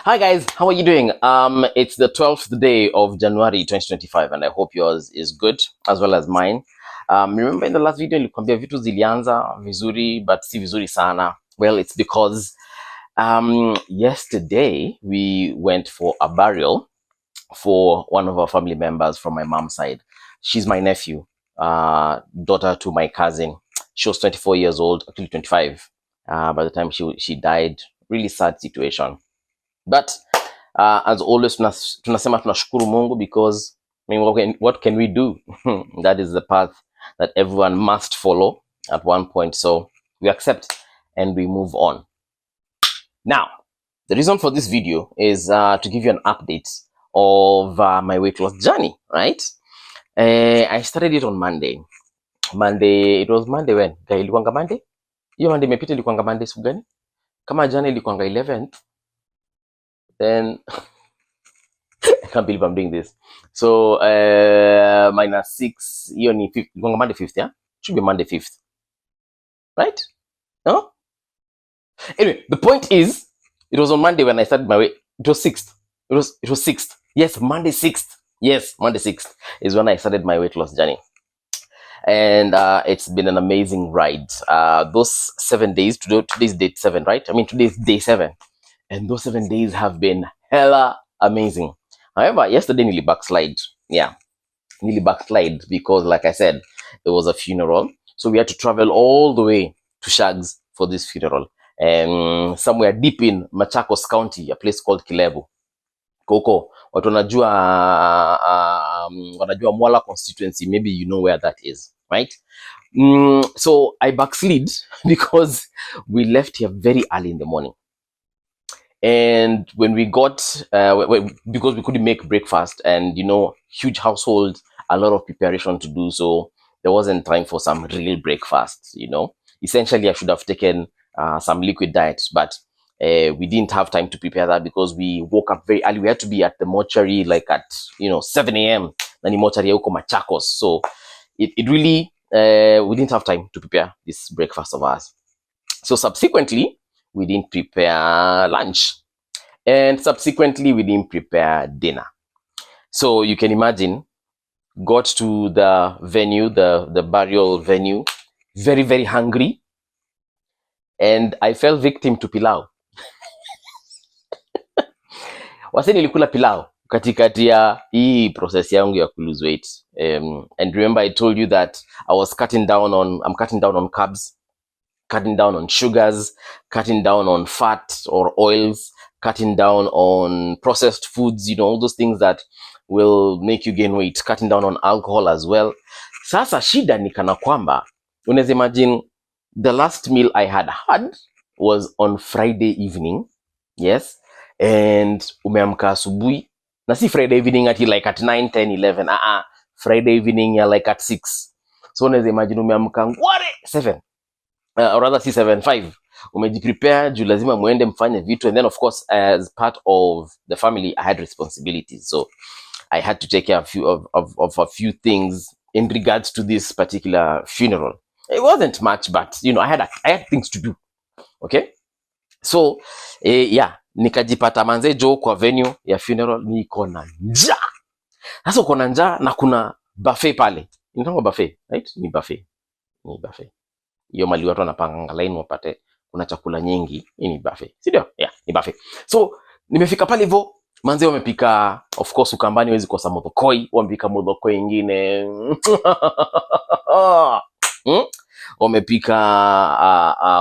Hi guys, how are you doing? It's the 12th day of January 2025 and I hope yours is good as well as mine. Remember in the last video nilikwambia vitu zilianza vizuri but si vizuri sana. Well, it's because yesterday we went for a burial for one of our family members from my mom's side. She's my nephew, daughter to my cousin. She was 24 years old, actually 25 by the time she died. Really sad situation. But as always, tunasema tunashukuru Mungu because I mean, what can we do? That is the path that everyone must follow at one point. So we accept and we move on. Now, the reason for this video is to give you an update of my weight loss journey, right? I started it on Monday. It was Monday when? Ilikuanga Monday? Hiyo Monday imepita ilikuanga Monday siku gani? Kama jana ilikuanga 11th. Then I can't believe I'm doing this. So minus 6, hiyo ni 5th. Ilikuanga Monday 5th, yeah? Should be Monday 5th. Right? No? Anyway, the point is, it was on Monday when I started my weight. It was 6th. It was 6th. Yes, Monday 6th. Yes, Monday 6th is when I started my weight loss journey. And it's been an amazing ride. Those 7 days, today's day 7, right? I mean, today's day 7. And those 7 days have been hella amazing. However, yesterday nearly backslide. Yeah, nearly backslide because, like I said, there was a funeral. So we had to travel all the way to Shags for this funeral. And somewhere deep in Machakos County, a place called Kilebu. Koko, watu wanajua Mung'ala constituency. Maybe you know where that is, right? So I backslid because we left here very early in the morning. And when we got, because we couldn't make breakfast and, you know, huge household, a lot of preparation to do. So there wasn't time for some real breakfast, you know. Essentially, I should have taken some liquid diet, but we didn't have time to prepare that because we woke up very early. We had to be at the mortuary like at, 7 a.m. Nani mortuary huko Machakos. So it really, we didn't have time to prepare this breakfast of ours. So subsequently, we didn't prepare lunch. And subsequently, we didn't prepare dinner. So you can imagine, got to the venue, the burial venue, very, very hungry. And I fell victim to pilau. Wase nilikula pilau katikati ya hii process yangu ya lose weight. And remember I told you that I'm cutting down on carbs, cutting down on sugars, cutting down on fat or oils, cutting down on processed foods, all those things that will make you gain weight, cutting down on alcohol as well. Sasa shida ni kana kwamba, unaweza imagine the last meal I had was on Friday evening. Yes. And umeamka asubuhi. Na si Friday evening at 9, 10, 11. Friday evening ya like at 6. So unaweza imagine umeamka ngware 7. Or rather si 7, 5. Umejiprepare juu lazima muende mfanye vitu. And then of course, as part of the family, I had responsibilities. So I had to take care of a few things in regards to this particular funeral. It wasn't much, but I had things to do. Okay? So, yeah, nikajipata manze jo kwa venue ya funeral, niko na njaa. Sasa uko na njaa na kuna buffet pale. Inaitwa buffet, right? Ni buffet. Hiyo mali watu wanapanga line wapate kuna chakula nyingi. Hii ni buffet. Si ndio? Yeah, ni buffet. So, nimefika pale hivyo, manze wamepika, of course Ukambani huwezi kosa modhokoi, wamepika modhokoi nyingine. Wamepika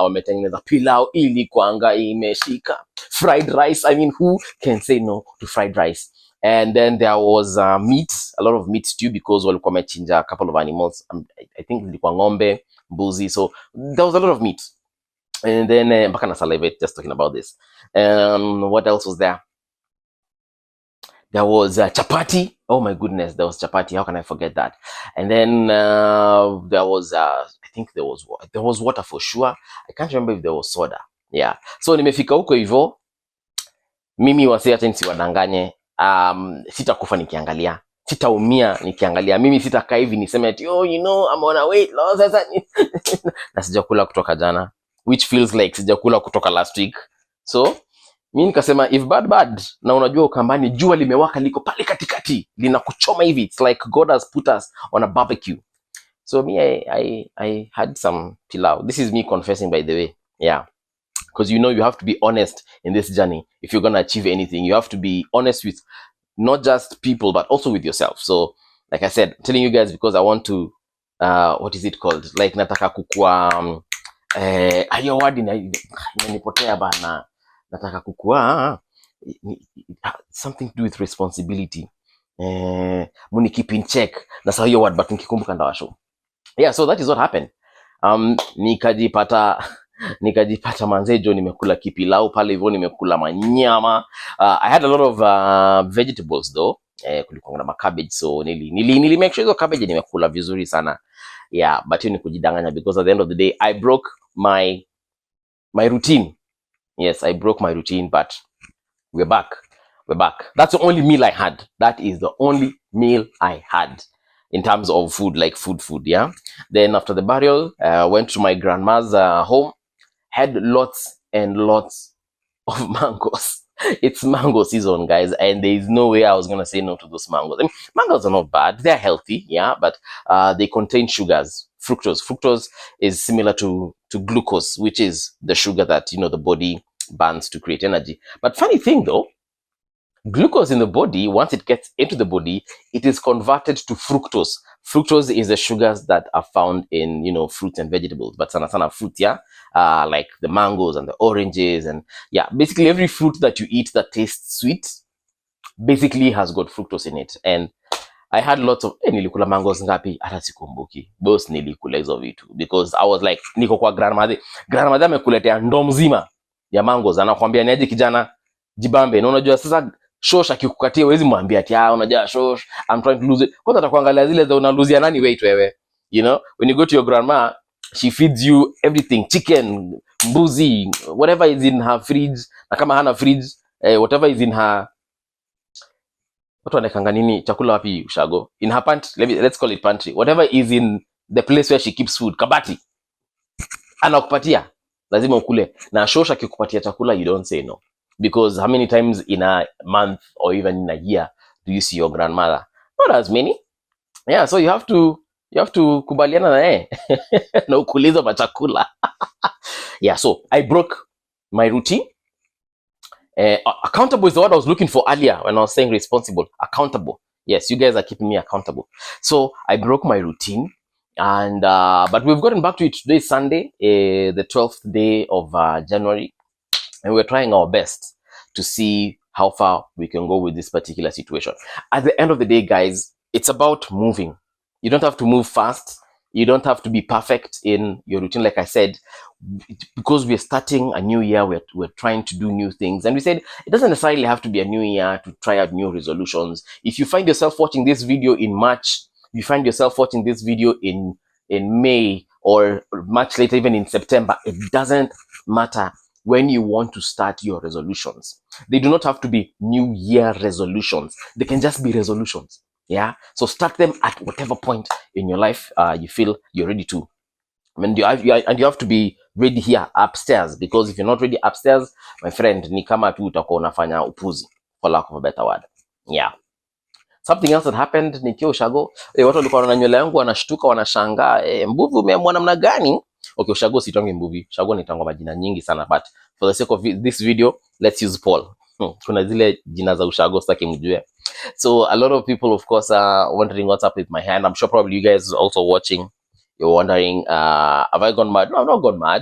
wametengeneza pilau ili kwanga imeshika. Fried rice, I mean, who can say no to fried rice? And then there was meat, a lot of meat stew because walikuwa wamechinja a couple of animals. I think ilikuwa ng'ombe, mbuzi, so there was a lot of meat. And then mpaka na salivate just talking about this. What else was there? There was chapati. Oh my goodness, there was chapati. How can I forget that? And then there was, I think there was water for sure. I can't remember if there was soda. Yeah. So nimefika huko hivyo. Mimi wase hata nisiwadanganye. Sitakufa nikiangalia. Sitaumia nikiangalia. Mimi sitakaa hivi niseme ati I'm on a weight loss. Na sijakula kutoka jana, which feels like sijakula kutoka last week. So Mimi nikasema if bad na unajua Ukambani jua limewaka liko pale katikati linakuchoma hivi, it's like God has put us on a barbecue. So me I had some pilau. This is me confessing, by the way. Yeah, because you have to be honest in this journey. If you're going to achieve anything, you have to be honest with not just people but also with yourself. So like I said, I'm telling you guys because I want to what is it called, like nataka kukua ayo word inanipotea bana, nataka kukua something to do with responsibility, muni keep in check, na sawa hiyo word but nikikumbuka ndawasho. Yeah, so that is what happened. Nikajipata manzejo nimekula kipilau pale hivyo, nimekula manyama. I had a lot of vegetables though. Kulikuwa na cabbage, so nili make sure hizo cabbage nimekula vizuri sana. Yeah, but hiyo ni kujidanganya because at the end of the day I broke my routine. Yes, I broke my routine, but we're back. That's the only meal I had. That is the only meal I had in terms of food, like food, yeah. Then after the burial, went to my grandma's home, had lots and lots of mangoes. It's mango season, guys, and there is no way I was gonna say no to those mangoes. I mean, mangoes are not bad; they're healthy, yeah, but they contain sugars, fructose. Fructose is similar to glucose, which is the sugar that the body burns to create energy. But funny thing though, glucose in the body, once it gets into the body, it is converted to fructose. Fructose is the sugars that are found in fruits and vegetables, but sana fruit, yeah, like the mangoes and the oranges, and yeah, basically every fruit that you eat that tastes sweet basically has got fructose in it. And I had lots of nilikula mangoes ngapi hata sikumbuki, boss, nilikula hizo vitu because I was like niko kwa grandmother amekuletea ndoo mzima ya mangoes, anakuambia niaje kijana jibambe, na unajua sasa shosh akikukatia wezi mwambia ati unajua shosh I'm trying to lose it, kwanza atakuangalia zile za unaluzia nani weight wewe. When you go to your grandma, she feeds you everything, chicken, mbuzi, whatever is in her fridge, na kama hana fridge, whatever is in her, watu wanekanga nini chakula wapi ushago, in her pantry, let's call it pantry, whatever is in the place where she keeps food, kabati anakupatia, lazima ukule. Na shosh akikupatia chakula, you don't say no. Because how many times in a month or even in a year do you see your grandmother? Not as many. Yeah, so you have to kubaliana na na ukuliza machakula. Yeah, so I broke my routine. Accountable is the word I was looking for earlier when I was saying responsible. Accountable. Yes, you guys are keeping me accountable. So I broke my routine, and but we've gotten back to it. Today is Sunday, the 12th day of January. And we're trying our best to see how far we can go with this particular situation. At the end of the day, guys, it's about moving. You don't have to move fast. You don't have to be perfect in your routine. Like I said, because we're starting a new year, we're trying to do new things. And we said it doesn't necessarily have to be a new year to try out new resolutions. If you find yourself watching this video in March, you find yourself watching this video in May, or much later, even in September, it doesn't matter. When you want to start your resolutions, they do not have to be new year resolutions. They can just be resolutions. Yeah. So start them at whatever point in your life you feel you're ready to. I mean, you have to be ready here upstairs, because if you're not ready upstairs, my friend, ni kama tu utakuwa unafanya upuzi, for lack of a better word. Yeah. Something else that happened nikiwa ushago, watu walikuwa na nywele yangu wanashtuka, wanashangaa, mbuvi umeamua namna gani? Okay, ushago sitongi mbuvi, ushago nitango majina nyingi sana, but for the sake of this video, let's use Paul. Kuna zile jina za ushago sitaki mjue. So a lot of people, of course, are wondering what's up with my hair. I'm sure probably you guys also watching, you're wondering, have I gone mad? No, I've not gone mad.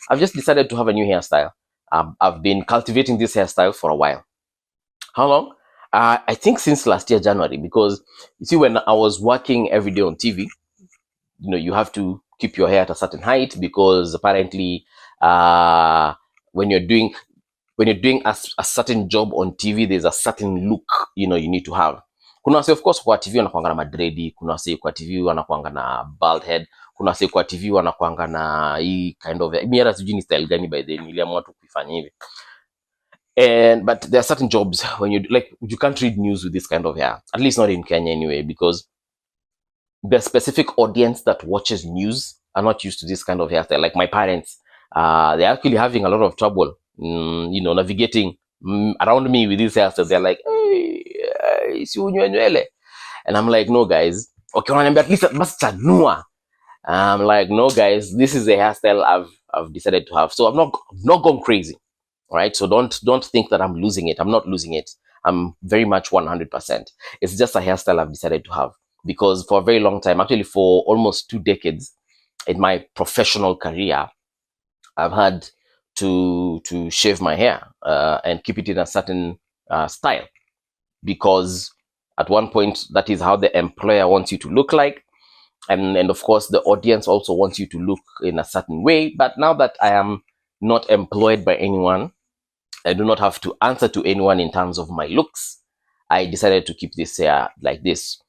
I've just decided to have a new hairstyle. I've been cultivating this hairstyle for a while. How long? I think since last year, January, because you see, when I was working every day on TV, you have to keep your hair at a certain height, because apparently when you're doing a certain job on TV, there's a certain look you need to have. Kuna wase, of course, kwa TV wanakuanga na madredi, kuna wase kwa TV wanakuanga na bald head, kuna wase kwa TV wanakuanga na hii kind of, mimi hata sijui ni style gani by the way, niliamua tu kuifanya hivi. But there are certain jobs when you can't read news with this kind of hair, at least not in Kenya anyway, because the specific audience that watches news are not used to this kind of hairstyle. Like my parents, they're actually having a lot of trouble, navigating around me with these hairstyles, they're like, hey, si unywe nywele. And I'm like, no guys, okay, at least basi chanua. I'm like, no guys, this is a hairstyle I've decided to have. So I've not gone crazy, right? So don't think that I'm losing it. I'm not losing it. I'm very much 100%. It's just a hairstyle I've decided to have, because for a very long time, actually for almost 2 decades in my professional career, I've had to shave my hair and keep it in a certain style, because at one point that is how the employer wants you to look like. And of course, the audience also wants you to look in a certain way. But now that I am not employed by anyone, I do not have to answer to anyone in terms of my looks, I decided to keep this hair like this.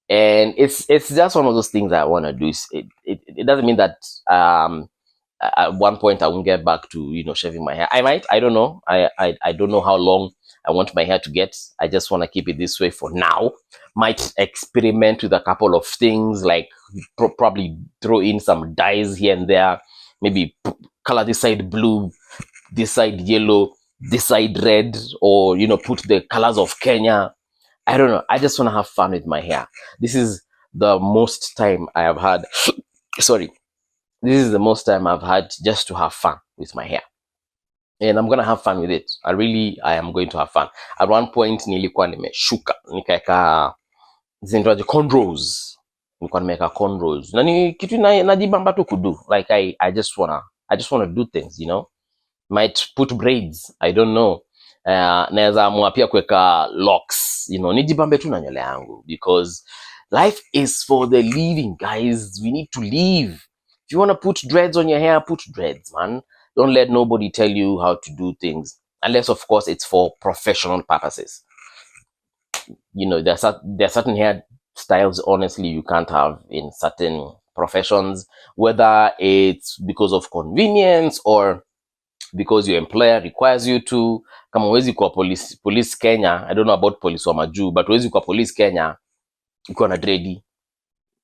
And it's just one of those things I want to do. It doesn't mean that at one point I won't get back to shaving my hair. I might. I don't know. I don't know how long I want my hair to get. I just want to keep it this way for now. Might experiment with a couple of things, like probably throw in some dyes here and there. Maybe color this side blue, this side yellow, this side red, or put the colors of Kenya. I don't know. I just want to have fun with my hair. This is the most time I have had. Sorry. This is the most time I've had just to have fun with my hair. And I'm going to have fun with it. I am going to have fun. At one point, nilikuwa nimeshuka. Nikaeka zinaitwaje cornrows. Nilikuwa nimeka cornrows. Na ni kitu najibamba tu kudu. Like I just wanna do things, Might put braids. I don't know. Naweza amua pia kuweka locks, nijibambe tu na nywele yangu, because life is for the living, guys. We need to live. If you want to put dreads on your hair, put dreads, man. Don't let nobody tell you how to do things, unless of course it's for professional purposes. There are certain hair styles, honestly, you can't have in certain professions, whether it's because of convenience or because your employer requires you to. Kama huwezi kuwa police Kenya, I don't know about police wa majuu, but huwezi kuwa police Kenya ukiwa na dreadi,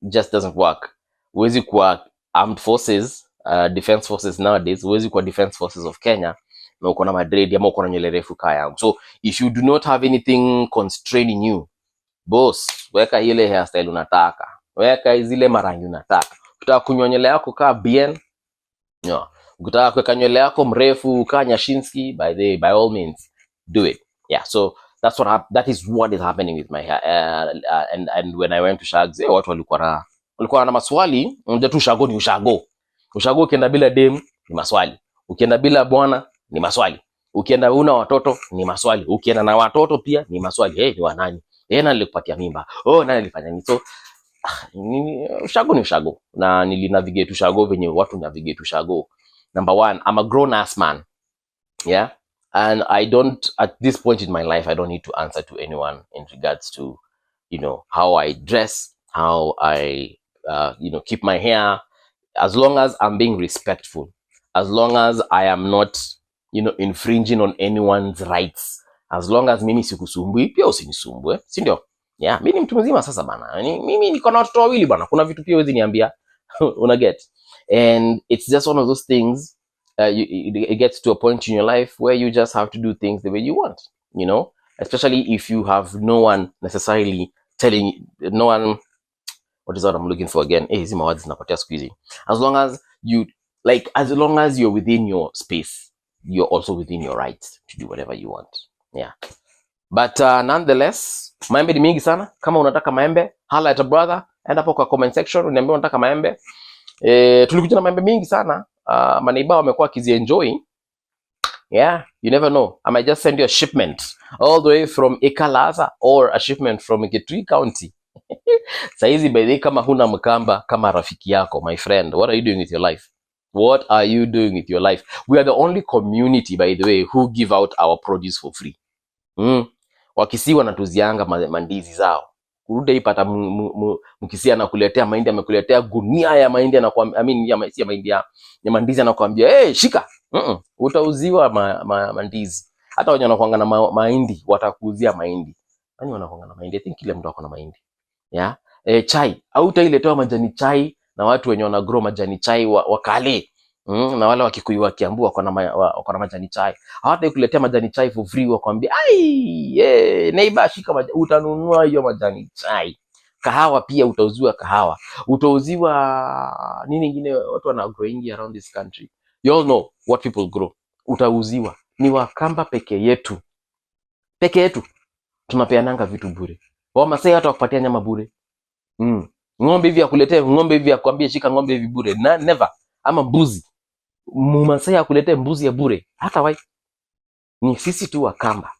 just doesn't work. Huwezi kuwa armed forces, defense forces nowadays, huwezi kuwa defense forces of Kenya na uko na madreadi ama uko na nywele refu kaya. So if you do not have anything constraining you, boss, weka ile hairstyle unataka, weka zile marangi unataka. Ukitaka kunyoa nywele yako kaa bien, ukitaka kuweka nywele yako mrefu kaa Nyashinski, by all means do it. Yeah, so that is what is happening with my hair. And when I went to Shags, watu walikuwa na maswali. Unajua tu ushago ni ushago. Ushago ukienda bila dem ni maswali. Ukienda bila bwana ni maswali. Ukienda una watoto ni maswali. Ukienda na watoto pia ni maswali. Ni wa nani? Nani alikupatia mimba? Nani alifanya nini? So ushago ni ushago. Na nilinavigate ushago venye watu navigate ushago. Number one, I'm a grown-ass man. Yeah? And at this point in my life, I don't need to answer to anyone in regards to, how I dress, how I, keep my hair. As long as I'm being respectful, as long as I am not, infringing on anyone's rights, as long as mimi sikusumbui, pia usinisumbue, si ndio? Yeah, mimi ni mtu mzima sasa bana. Mimi niko na watoto wawili bana. Kuna vitu pia huwezi niambia. Una get? And it's just one of those things. It gets to a point in your life where you just have to do things the way you want, especially if you have no one necessarily telling no one. What is what I'm looking for again? As long as you're within your space, you're also within your rights to do whatever you want. Yeah. But nonetheless, maembe ni mingi sana. Kama unataka maembe, hala at a brother, enda hapo kwa comment section uniambie unataka maembe. Tulikuja na maembe mingi sana. Maneiba wamekuwa kizienjoy. Yeah, you never know. I might just send you a shipment all the way from Ekalaza or a shipment from Kitui County. Saizi by the way, kama huna mkamba kama rafiki yako, my friend, what are you doing with your life? What are you doing with your life? We are the only community, by the way, who give out our produce for free. Wakisi wanatuzianga mandizi zao. Kurude ipata mkisia anakuletea mahindi, amekuletea gunia ya mahindi, ya mandizi, anakuambia shika. Utauziwa mandizi. Hata wenye wanakuanga na mahindi watakuuzia mahindi. Nani wanakuanga na mahindi? I think kila mtu ako na mahindi. Yeah. Chai au utailetewa majani chai na watu wenye wana grow majani chai wakale. Na wale Wakikuyu wa Kiambu wako na majani chai. Hawataki kuletea majani chai for free, wakwambia neighbor shika utanunua hiyo majani chai. Kahawa pia utauziwa kahawa. Utauziwa nini nyingine watu wana growing around this country. You all know what people grow. Utauziwa. Ni Wakamba peke yetu. Tunapeananga vitu bure. Wamasai hata wakupatia nyama bure. Ng'ombe hivi akuletee ng'ombe hivi akwambie shika ng'ombe hivi bure. Never. Ama mbuzi. Mumasai akuletee mbuzi ya bure. Hata wai. Ni sisi tu Wakamba.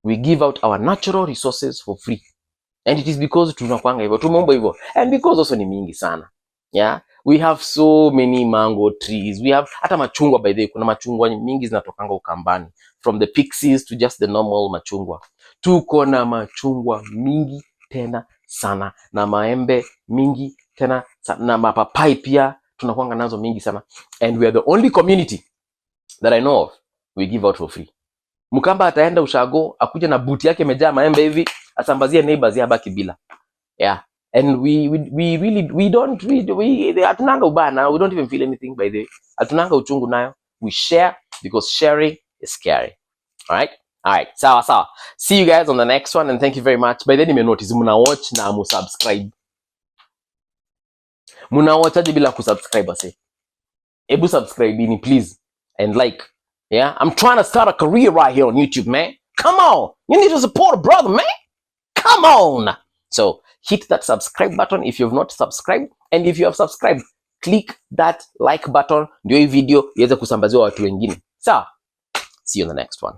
We give out our natural resources for free. And it is because tunakwanga hivyo. Tumeomba hivyo. And because also ni mingi sana. Yeah. We have so many mango trees. We have hata machungwa by the way. Kuna machungwa mingi zinatokanga Ukambani. From the pixies to just the normal machungwa. Tuko na machungwa mingi tena sana. Na maembe mingi tena sana. Na mapapai pia tunakwanga nazo mingi sana. And we are the only community that I know of we give out for free. Mkamba ataenda ushago akuja na buti yake imejaa maembe hivi asambazie neighbors yabaki bila. Yeah. And we don't hatunanga ubana. We don't even feel anything by the way. Hatunanga uchungu nayo. We share because sharing is scary. All right. Sawa. See you guys on the next one and thank you very much. By the way, nimenotice muna watch na musubscribe. Muna watch aje bila kusubscribe ase. Ebu subscribe ini please and like. Yeah, I'm trying to start a career right here on YouTube, man. Come on. You need to support a brother, man. Come on. So hit that subscribe button if you've not subscribed. And if you have subscribed, click that like button. Ndio hii video iweze kusambaziwa watu wengine. So, see you on the next one.